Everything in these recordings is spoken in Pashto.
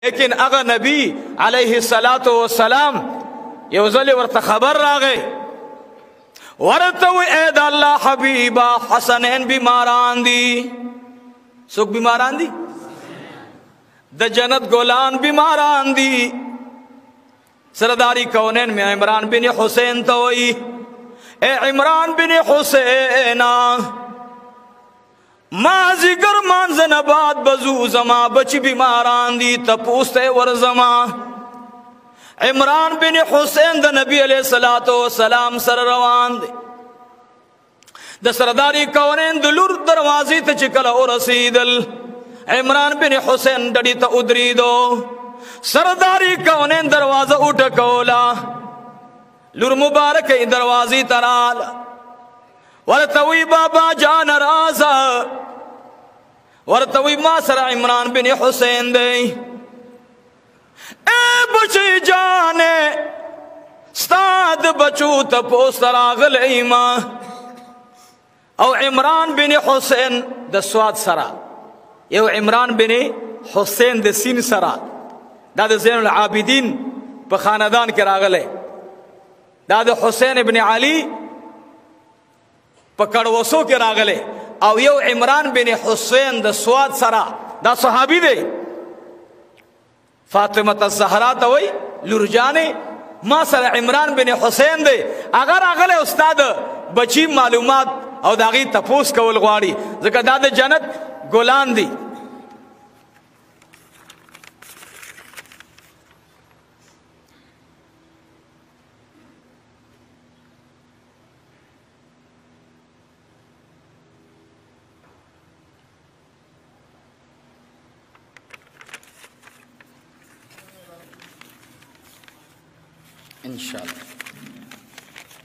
لیکن اغا نبی علیہ السلام یو ځل ورته خبر راغی ورته وی اے د الله حبیبا حسنین بیماران دي. څوک بیماران دي؟ د جنت ګلان بیماران دي. سرداری کونین میں عمران بن حسین تو وی اے عمران بن حسین مازیگر مانزن بعد بزو زما بچی بیماران دی تپوستے ورزما. عمران بن حسین دا نبی علیہ السلام سر روان دی. دا سرداری کونین دلور دروازی تا چکل او رسیدل. عمران بن حسین ڈڑی تا ادری دو. سرداری کونین دروازہ اٹھکولا. لور مبارک دروازی ترال ورتوی بابا جان رازا ورتوی ما سر عمران بن حسین دے اے بچی جانے ستاد بچو تپوس تراغل ایمان او عمران بن حسین دا سواد سرا یو عمران بن حسین دا سین سرا دا دا زین العابدین پا خاندان کے راغلے دا دا حسین ابن علی پا کڑوسو کے راغلے او یو عمران بن حسین دا سواد سرا دا صحابی دے فاطمت الزہرا توئی لرجانے ما سر عمران بن حسین دے اگر اغلے استاد بچی معلومات او داغی تپوس کول غواری ذکر دا دا جنت گولان دی.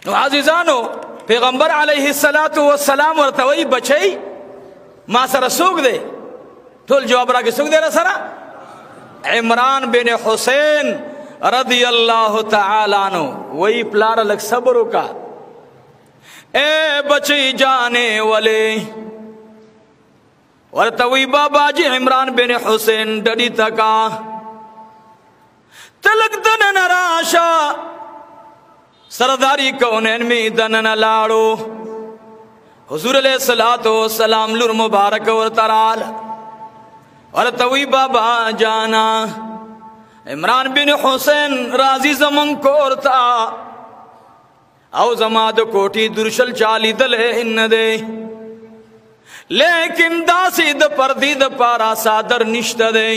نو عزیزانو پیغمبر علیہ السلام ورتوی بچئی ما سر سوک دے تول جواب را کے سوک دے رہا سرا عمران بن حسین رضی اللہ تعالی عنہ وہی پلارا لگ صبرو کا اے بچئی جانے والے ورتوی بابا جی عمران بن حسین ڈڑی تکا تلک دن نراشا سرداری کونین میں دن نلاڑو حضور علیہ السلام لور مبارک ورطرال ورطوی بابا جانا عمران بن حسین رازی زمن کورتا او زماد کوٹی درشل چالی دلے ہن دے لیکن داسی د پردی د پارا صادر نشت دے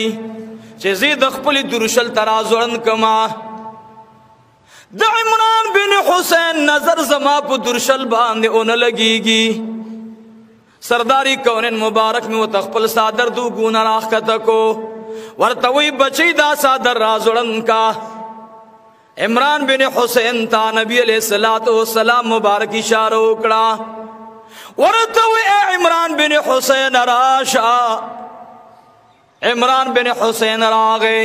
چیزی دخپلی درشل ترازورن کما دا عمران بن حسین نظر زما پو درشل باندے اون لگی گی سرداری کونین مبارک میں وہ تخپل صادر دو گونا راخ کتکو ورطوی بچی دا صادر رازورن کا عمران بن حسین تا نبی علیہ السلام مبارک اشارہ اکڑا ورطوی اے عمران بن حسین راشا عمران بن حسین راغے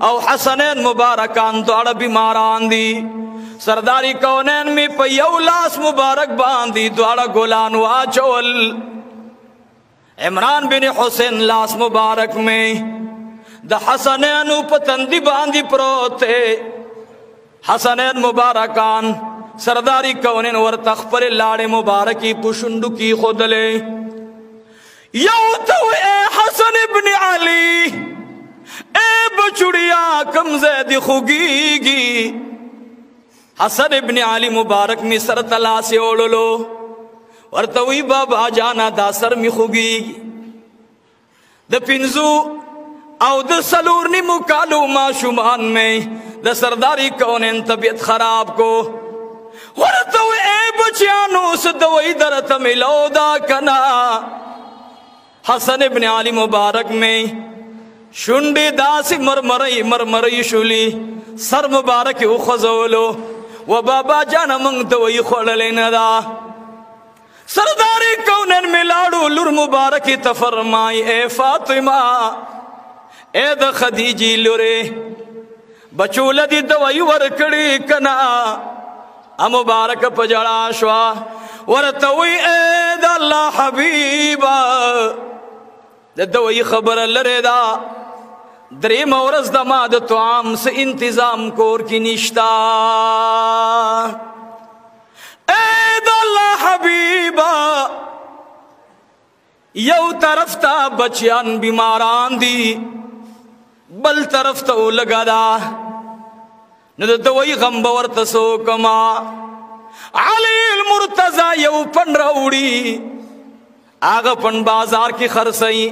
او حسنین مبارکان دوڑا بیماران دی سرداری کونین میں پیو لاس مبارک باندی دوڑا گولان واچول عمران بن حسین لاس مبارک میں دا حسنین پتندی باندی پروتے حسنین مبارکان سرداری کونین ورتخپر لاڑے مبارکی پشندو کی خود لے یو تو اے حسن ابن علی اے بچڑیا کم زیدی خوگی گی حسن ابن علی مبارک میں سر تلا سے اوڑلو ورطوی بابا جانا دا سر میں خوگی گی دا پنزو او دا سلورنی مکالو ما شمان میں دا سرداری کونین طبیعت خراب کو ورطوی اے بچیانو سدوئی درت ملو دا کنا حسن ابن علی مبارک میں شنڈی داسی مرمرئی شولی سر مبارک اخزولو و بابا جانا منگ دوئی خوڑلین دا سرداری کونن ملاڑو لور مبارکی تفرمائی اے فاطمہ اے دا خدیجی لورے بچول دی دوئی ورکڑی کنا مبارک پجڑا شوا ورطوی اے دا اللہ حبیبا دا دوئی خبر لرے دا دریم ورځ د ما د طعام سے انتظام کور کی نشتا. اے د الله حبیبا یو طرف تا بچیان بیماران دی بل طرف تا لگا دا نو د دوی غم باور تسو کما. علی المرتضی یو پن راوڑی آغا پن بازار کی خرسائی.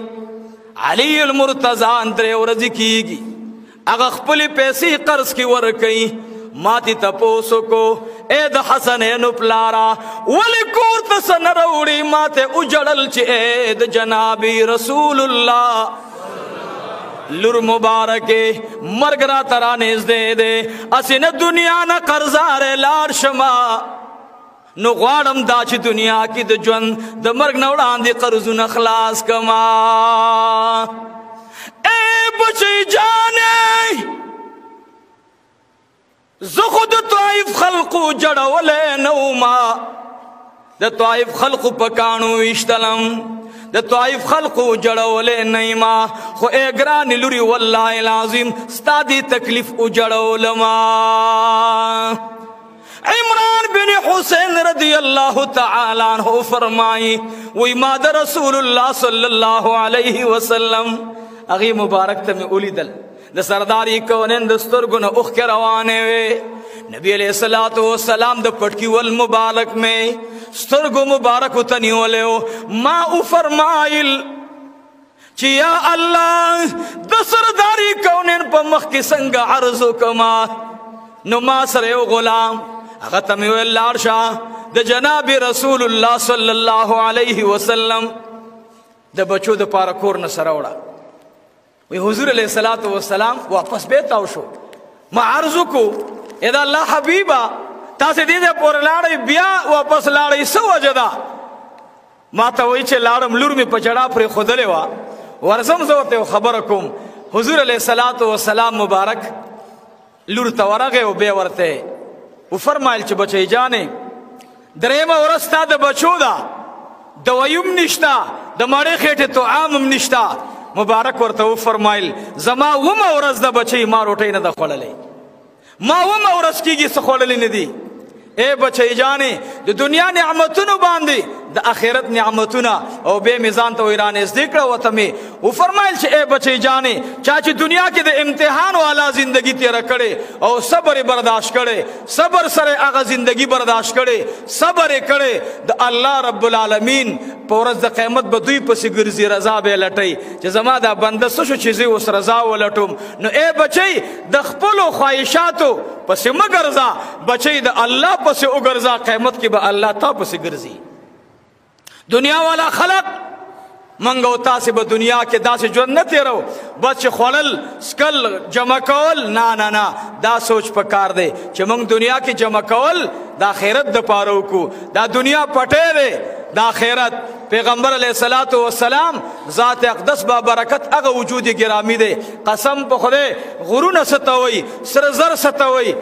علی المرتضی اندرے ورزی کی گی آغا خپلی پیسی قرض کی ورکی. ماتی تپوسو کو اے دا حسنینو پلارا ولی کور تسن روڑی ماتے اجڑل چی اے دا جنابی رسول اللہ لور مبارکے مرگ را ترانیز دے دے اسی نا دنیا نا قرضار لار شما نو غوارم دا چی دنیا کی دا جون دا مرگ نوڑان دی قرضو نخلاص کما. اے بچی جانے زخود طائف خلقو جڑولے نوما دا طائف خلقو پکانو اشتلم دا طائف خلقو جڑولے نیما خو اے گرانی لوری واللہ العظیم ستا دی تکلیف اجڑولما. عمران بن حسین رضی اللہ تعالی عنہ فرمائی وی ماد رسول اللہ صلی اللہ علیہ وسلم اغی مبارک تمہیں اولی دل دا سرداری کونین دسترگن اخ کے روانے وے. نبی علیہ السلام دا پٹکی والمبارک میں سترگو مبارک تنیولے ہو ما او فرمائل چی یا اللہ دا سرداری کونین پا مخ کی سنگ عرضو کما. نو ما سرے غلام اغتمی واللار شاہ دا جناب رسول اللہ صلی اللہ علیہ وسلم دا بچو دا پارا کورن سروڑا. وی حضور علیہ السلام واپس بیتاو شو ما عرضو کو اذا اللہ حبیبا تاسے دیدے پور لارئی بیا واپس لارئی سو وجدا ما تا وی چھے لارم لور میں پچڑا پر خودلے وا ورزم زوتے و خبرکم. حضور علیہ السلام مبارک لور تورغے و بے ورتے و فرمائل چھ بچے جانے دریم ورستا دا بچو دا دویم نشتا دا مڑے خیٹے تو عامم نشتا. مبارک ورته فرمایل زما وما ورځ د بچی ما روټی نه د خوړلې ما وما ورځ کیږي څه خوړلې نه دي. اے بچی جانې د دنیا نعمتونو باندې د آخرت نعمتونه او به میزان ته ایران ذکر وته می او فرمایل چې اے بچی جانې چا چې دنیا کې د امتحان والا زندگی تیر کړي او صبر برداشت کړي صبر سره هغه زندگی برداشت کړي صبر کړي د الله رب العالمین په ورځ د قیامت به دوی پسې ګرځي رضا به لټي چې زما دا بنده څه شو چې زه اوس رضا ولټم. نو اے بچی د خپلو خواهشاتو پسې مه ګرځه بچی د الله پسې وګرځه قیامت کې به الله تا پسې ګرځي. دنیا والا خلق منگو تاسې به دنیا کې داسې ژوند نه تیرو بس چې خوړل سکل جمع کول نه نه نه دا سوچ پکار دی چې موږ دنیا کې جمع کول د آخرت د پاره وکړو. دا دنیا پټی دی د آخرت. پیغمبر علیہ السلام ذات اقدس با برکت اغا وجود گرامی دے قسم پا خودے غرون ستوئی سر زر ستوئی